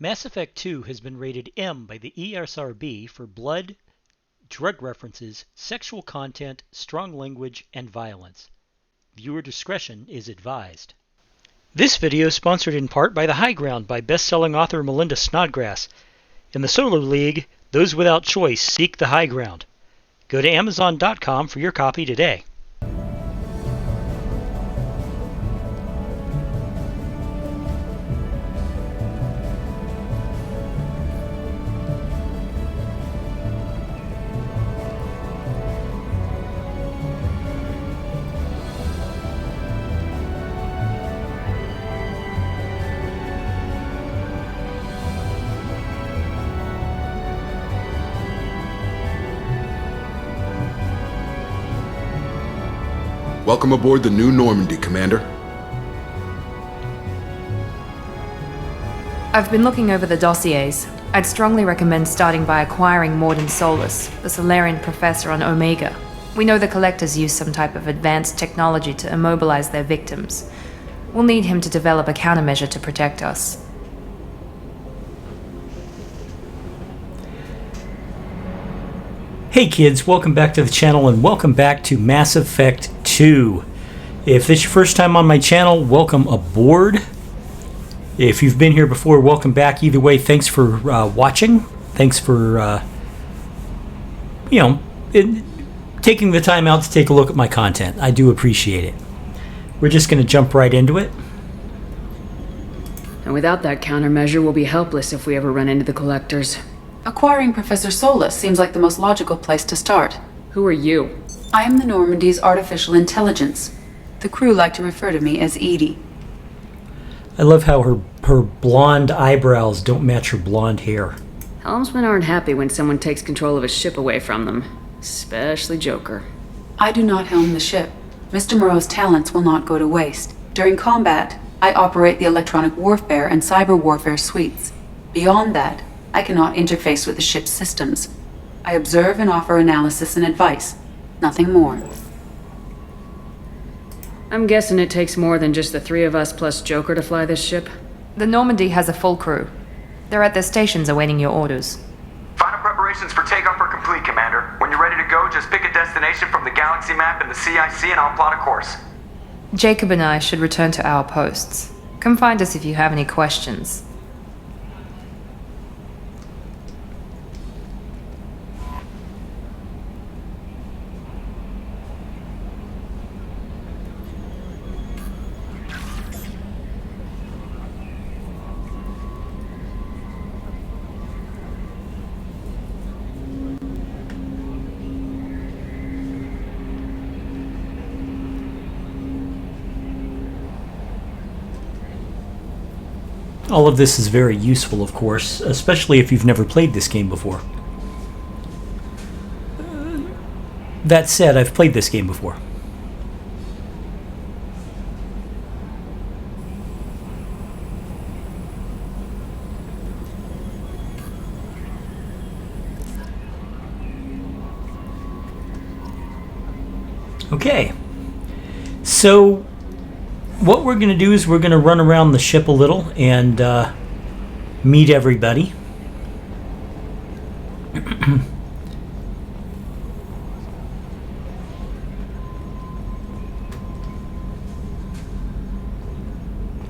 Mass Effect 2 has been rated M by the ESRB for blood, drug references, sexual content, strong language, and violence. Viewer discretion is advised. This video is sponsored in part by The High Ground by best-selling author Melinda Snodgrass. In the Solar League, those without choice seek the high ground. Go to Amazon.com for your copy today. Welcome aboard the new Normandy, Commander. I've been looking over the dossiers. I'd strongly recommend starting by acquiring Morden Solus, the Solarian professor on Omega. We know the Collectors use some type of advanced technology to immobilize their victims. We'll need him to develop a countermeasure to protect us. Hey kids, welcome back to the channel and welcome back to Mass Effect 2. If this is your first time on my channel, welcome aboard. If you've been here before, welcome back. Either way, thanks for watching. Thanks for, taking the time out to take a look at my content. I do appreciate it. We're just going to jump right into it. And without that countermeasure, we'll be helpless if we ever run into the Collectors. Acquiring Professor Solus seems like the most logical place to start. Who are you? I am the Normandy's artificial intelligence. The crew like to refer to me as Edie. I love how her blonde eyebrows don't match her blonde hair. Helmsmen aren't happy when someone takes control of a ship away from them. Especially Joker. I do not helm the ship. Mr. Moreau's talents will not go to waste. During combat, I operate the electronic warfare and cyber warfare suites. Beyond that, I cannot interface with the ship's systems. I observe and offer analysis and advice. Nothing more. I'm guessing it takes more than just the three of us plus Joker to fly this ship. The Normandy has a full crew. They're at their stations awaiting your orders. Final preparations for takeoff are complete, Commander. When you're ready to go, just pick a destination from the galaxy map and the CIC and I'll plot a course. Jacob and I should return to our posts. Come find us if you have any questions. All of this is very useful, of course, especially if you've never played this game before. That said, I've played this game before. Okay, so what we're going to do is we're going to run around the ship a little and meet everybody. Let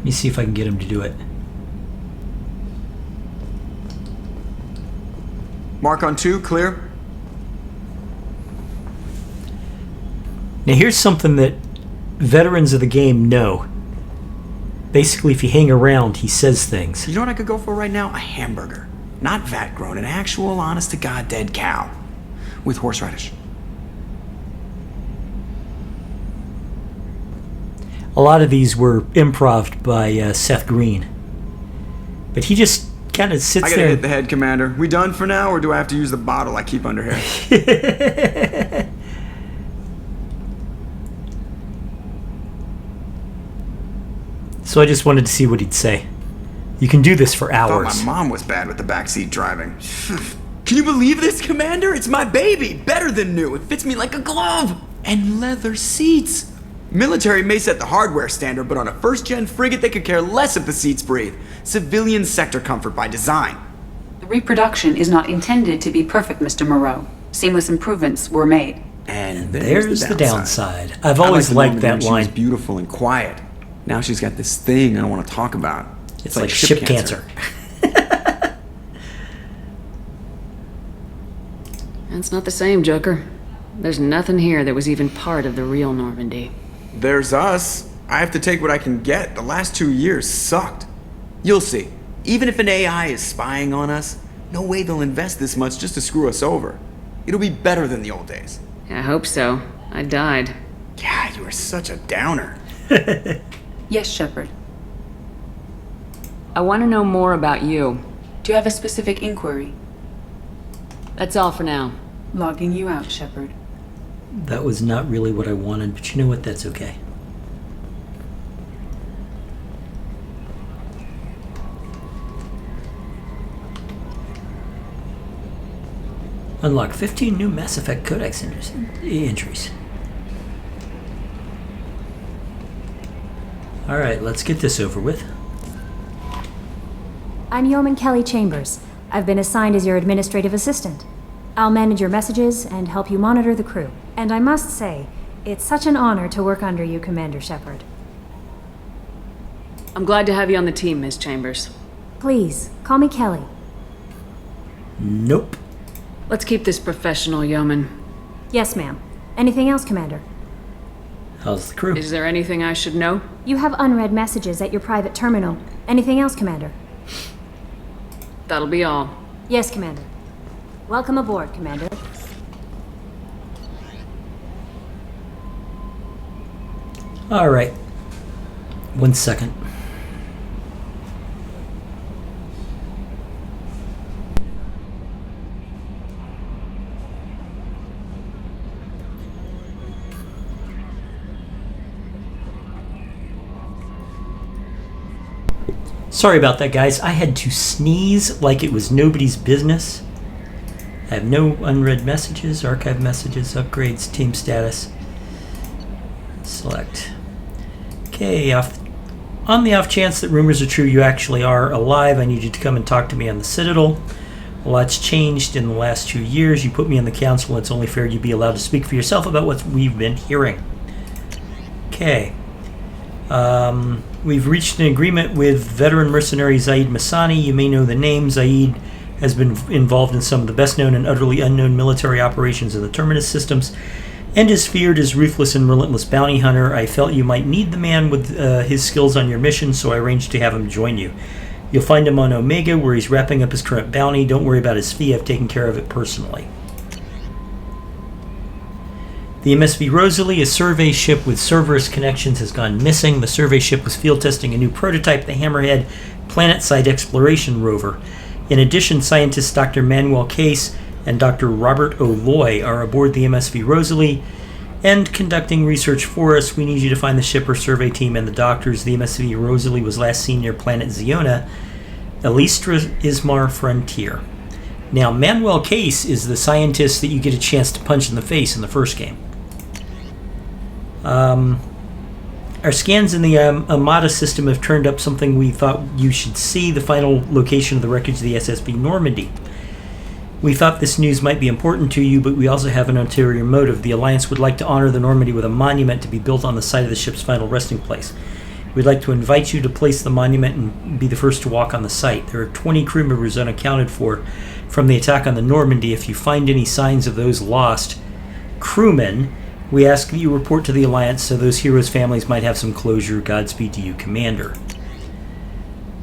me see if I can get him to do it. Mark on 2, clear. Now here's something that veterans of the game know. Basically, if you hang around, he says things. You know what I could go for right now? A hamburger. Not vat-grown, an actual, honest-to-God dead cow. With horseradish. A lot of these were improv'd by Seth Green. But he just kind of sits I gotta there. hit the head, Commander. We done for now, or do I have to use the bottle I keep under here? So I just wanted to see what he'd say. You can do this for I hours. thought my mom was bad with the backseat driving. Can you believe this, Commander? It's my baby! Better than new. It fits me like a glove! And leather seats! Military may set the hardware standard, but on a first-gen frigate they could care less if the seats breathe. Civilian sector comfort by design. The reproduction is not intended to be perfect, Mr. Moreau. Seamless improvements were made. And there's the downside. I've always liked that line. She was beautiful and quiet. Now she's got this thing I don't want to talk about. It's like ship cancer. That's not the same, Joker. There's nothing here that was even part of the real Normandy. There's us. I have to take what I can get. The last 2 years sucked. You'll see. Even if an AI is spying on us, no way they'll invest this much just to screw us over. It'll be better than the old days. I hope so. I died. God, you are such a downer. Yes, Shepard. I want to know more about you. Do you have a specific inquiry? That's all for now. Logging you out, Shepard. That was not really what I wanted, but you know what? That's okay. Unlock 15 new Mass Effect Codex entries. Alright, let's get this over with. I'm Yeoman Kelly Chambers. I've been assigned as your administrative assistant. I'll manage your messages and help you monitor the crew. And I must say, it's such an honor to work under you, Commander Shepard. I'm glad to have you on the team, Ms. Chambers. Please, call me Kelly. Nope. Let's keep this professional, Yeoman. Yes, ma'am. Anything else, Commander? How's the crew? Is there anything I should know? You have unread messages at your private terminal. Anything else, Commander? That'll be all. Yes, Commander. Welcome aboard, Commander. Alright. 1 second. Sorry about that, guys. I had to sneeze like it was nobody's business. I have no unread messages, archive messages, upgrades, team status. Select. Okay, on the off chance that rumors are true, you actually are alive, I need you to come and talk to me on the Citadel. A lot's changed in the last 2 years. You put me on the council, and it's only fair you be allowed to speak for yourself about what we've been hearing. Okay. We've reached an agreement with veteran mercenary Zaid Masani. You may know the name. Zaid has been involved in some of the best known and utterly unknown military operations in the Terminus systems, and is feared as ruthless and relentless bounty hunter. I felt you might need the man with his skills on your mission, so I arranged to have him join you. You'll find him on Omega, where he's wrapping up his current bounty. Don't worry about his fee. I've taken care of it personally. The MSV Rosalie, a survey ship with Cerberus connections, has gone missing. The survey ship was field testing a new prototype, the Hammerhead Planet-Side Exploration Rover. In addition, scientists Dr. Manuel Case and Dr. Robert O'Loy are aboard the MSV Rosalie and conducting research for us. We need you to find the shipper survey team and the doctors. The MSV Rosalie was last seen near planet Ziona, Elistra Ismar Frontier. Now, Manuel Case is the scientist that you get a chance to punch in the face in the first game. Our scans in the Armada system have turned up something we thought you should see, the final location of the wreckage of the SSB Normandy. We thought this news might be important to you, but we also have an ulterior motive. The Alliance would like to honor the Normandy with a monument to be built on the site of the ship's final resting place. We'd like to invite you to place the monument and be the first to walk on the site. There are 20 crew members unaccounted for from the attack on the Normandy. If you find any signs of those lost crewmen, we ask that you report to the Alliance so those heroes' families might have some closure. Godspeed to you, Commander.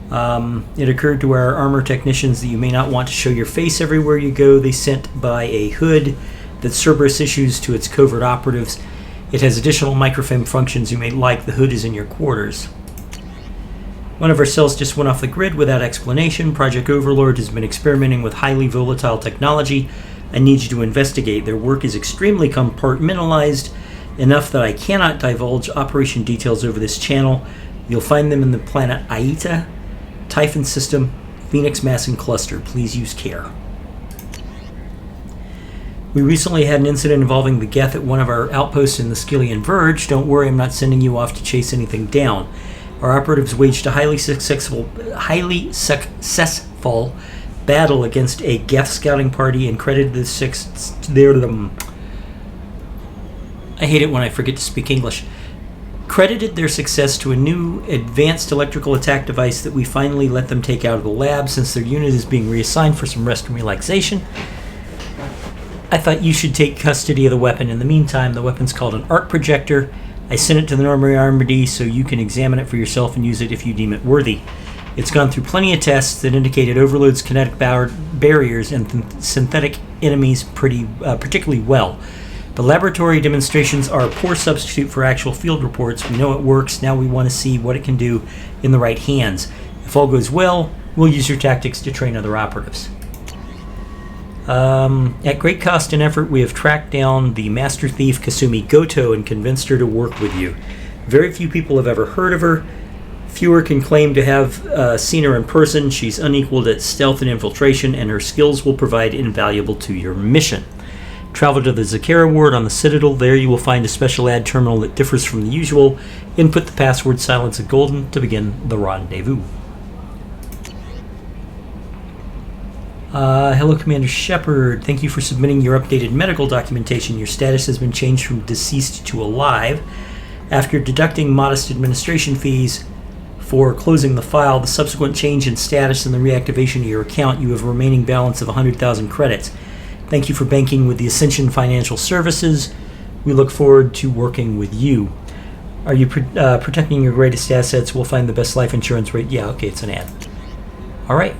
It occurred to our armor technicians that you may not want to show your face everywhere you go. They sent by a hood that Cerberus issues to its covert operatives. It has additional microfilm functions you may like. The hood is in your quarters. One of our cells just went off the grid without explanation. Project Overlord has been experimenting with highly volatile technology. I need you to investigate. Their work is extremely compartmentalized, enough that I cannot divulge operation details over this channel. You'll find them in the planet Aita, Typhon System, Phoenix Mass and Cluster. Please use care. We recently had an incident involving the Geth at one of our outposts in the Skillian Verge. Don't worry, I'm not sending you off to chase anything down. Our operatives waged a highly successful battle against a Geth scouting party and credited I hate it when I forget to speak English. Credited their success to a new advanced electrical attack device that we finally let them take out of the lab since their unit is being reassigned for some rest and relaxation. I thought you should take custody of the weapon. In the meantime, the weapon's called an arc projector. I sent it to the Normandy so you can examine it for yourself and use it if you deem it worthy. It's gone through plenty of tests that indicate it overloads kinetic barriers and synthetic enemies particularly well. The laboratory demonstrations are a poor substitute for actual field reports. We know it works. Now we want to see what it can do in the right hands. If all goes well, we'll use your tactics to train other operatives. At great cost and effort, we have tracked down the master thief Kasumi Goto and convinced her to work with you. Very few people have ever heard of her. Fewer can claim to have seen her in person. She's unequaled at stealth and infiltration, and her skills will provide invaluable to your mission. Travel to the Zakera ward on the Citadel. There you will find a special ad terminal that differs from the usual. Input the password Silence of Golden to begin the rendezvous. Hello, Commander Shepard. Thank you for submitting your updated medical documentation. Your status has been changed from deceased to alive. After deducting modest administration fees for closing the file, the subsequent change in status and the reactivation of your account, you have a remaining balance of 100,000 credits. Thank you for banking with the Ascension Financial Services. We look forward to working with you. Are you protecting your greatest assets? We'll find the best life insurance rate. Yeah, okay, it's an ad. All right.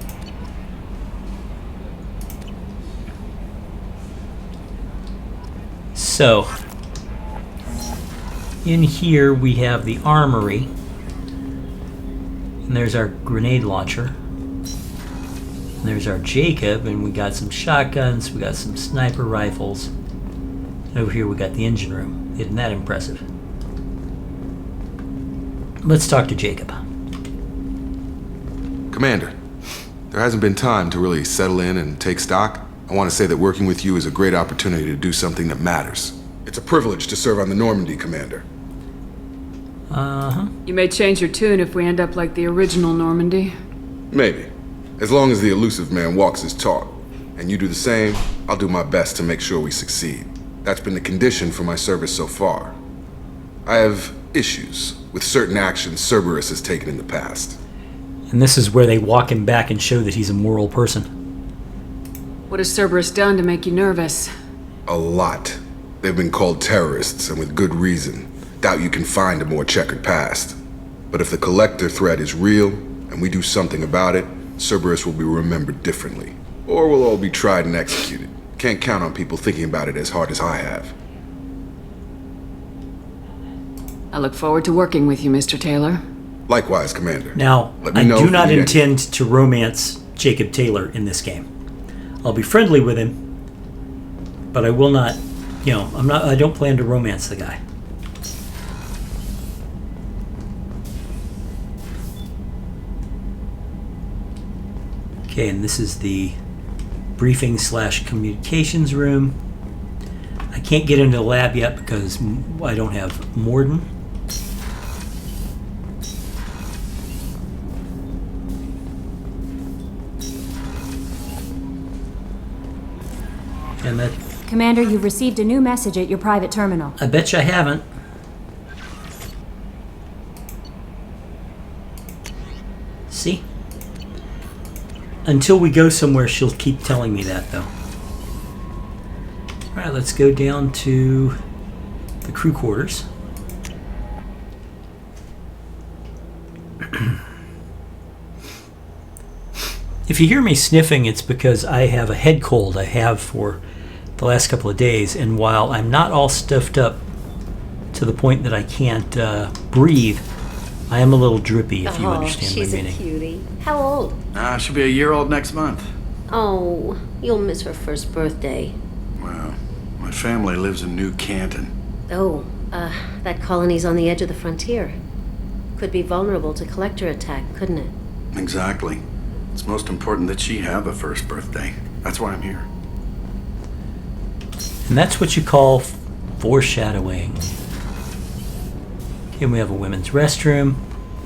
So, in here we have the armory, and there's our grenade launcher, and there's our Jacob, and we got some shotguns, we got some sniper rifles, and over here we got the engine room. Isn't that impressive? Let's talk to Jacob. Commander, there hasn't been time to really settle in and take stock. I want to say that working with you is a great opportunity to do something that matters. It's a privilege to serve on the Normandy, Commander. You may change your tune if we end up like the original Normandy. Maybe. As long as the Illusive Man walks his talk, and you do the same, I'll do my best to make sure we succeed. That's been the condition for my service so far. I have issues with certain actions Cerberus has taken in the past. And this is where they walk him back and show that he's a moral person. What has Cerberus done to make you nervous? A lot. They've been called terrorists, and with good reason. Doubt you can find a more checkered past. But if the Collector threat is real, and we do something about it, Cerberus will be remembered differently. Or we'll all be tried and executed. Can't count on people thinking about it as hard as I have. I look forward to working with you, Mr. Taylor. Likewise, Commander. Now, I do not intend to romance Jacob Taylor in this game. I'll be friendly with him, but I will not, I don't plan to romance the guy. Okay, and this is the briefing / communications room. I can't get into the lab yet because I don't have Morden. And that, Commander, you've received a new message at your private terminal. I bet you I haven't. See? Until we go somewhere, she'll keep telling me that, though. Alright, let's go down to the crew quarters. If you hear me sniffing, it's because I have a head cold I have for the last couple of days, and while I'm not all stuffed up to the point that I can't breathe, I am a little drippy, if you understand my meaning. She's a cutie. How old? She'll be a year old next month. Oh, you'll miss her first birthday. Well, my family lives in New Canton. Oh, that colony's on the edge of the frontier. Could be vulnerable to collector attack, couldn't it? Exactly. It's most important that she have a first birthday. That's why I'm here. And that's what you call foreshadowing. Okay, we have a women's restroom.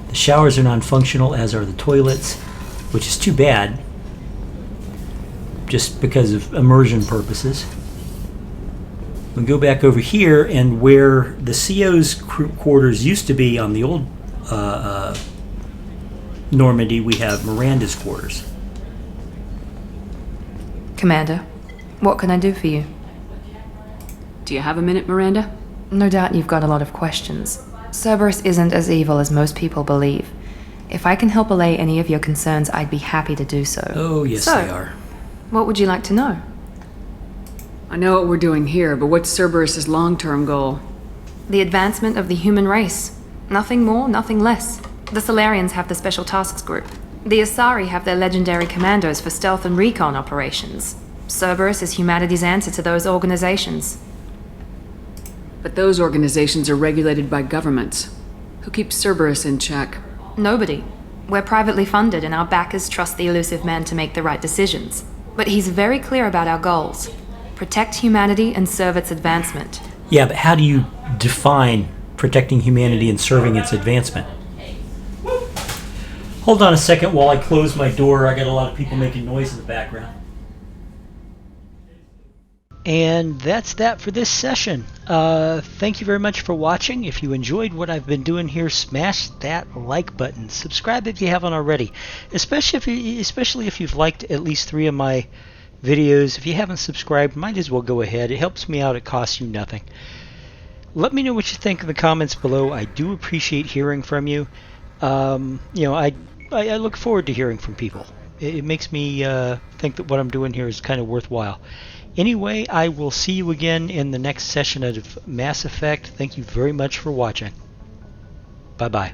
The showers are non-functional, as are the toilets, which is too bad, just because of immersion purposes. We go back over here, and where the CO's quarters used to be on the old Normandy, we have Miranda's quarters. Commander, what can I do for you? Do you have a minute, Miranda? No doubt you've got a lot of questions. Cerberus isn't as evil as most people believe. If I can help allay any of your concerns, I'd be happy to do so. Oh, yes, they are. What would you like to know? I know what we're doing here, but what's Cerberus's long-term goal? The advancement of the human race. Nothing more, nothing less. The Solarians have the Special Tasks Group. The Asari have their legendary commandos for stealth and recon operations. Cerberus is humanity's answer to those organizations. But those organizations are regulated by governments. Who keeps Cerberus in check? Nobody. We're privately funded and our backers trust the Illusive Man to make the right decisions. But he's very clear about our goals. Protect humanity and serve its advancement. Yeah, but how do you define protecting humanity and serving its advancement? Hold on a second while I close my door. I got a lot of people making noise in the background. And that's that for this session. Thank you very much for watching. If you enjoyed what I've been doing here, smash that like button. Subscribe if you haven't already, especially if you've liked at least 3 of my videos. If you haven't subscribed, might as well go ahead. It helps me out. It costs you nothing. Let me know what you think in the comments below. I do appreciate hearing from you. I look forward to hearing from people. It makes me think that what I'm doing here is kind of worthwhile. Anyway, I will see you again in the next session of Mass Effect. Thank you very much for watching. Bye-bye.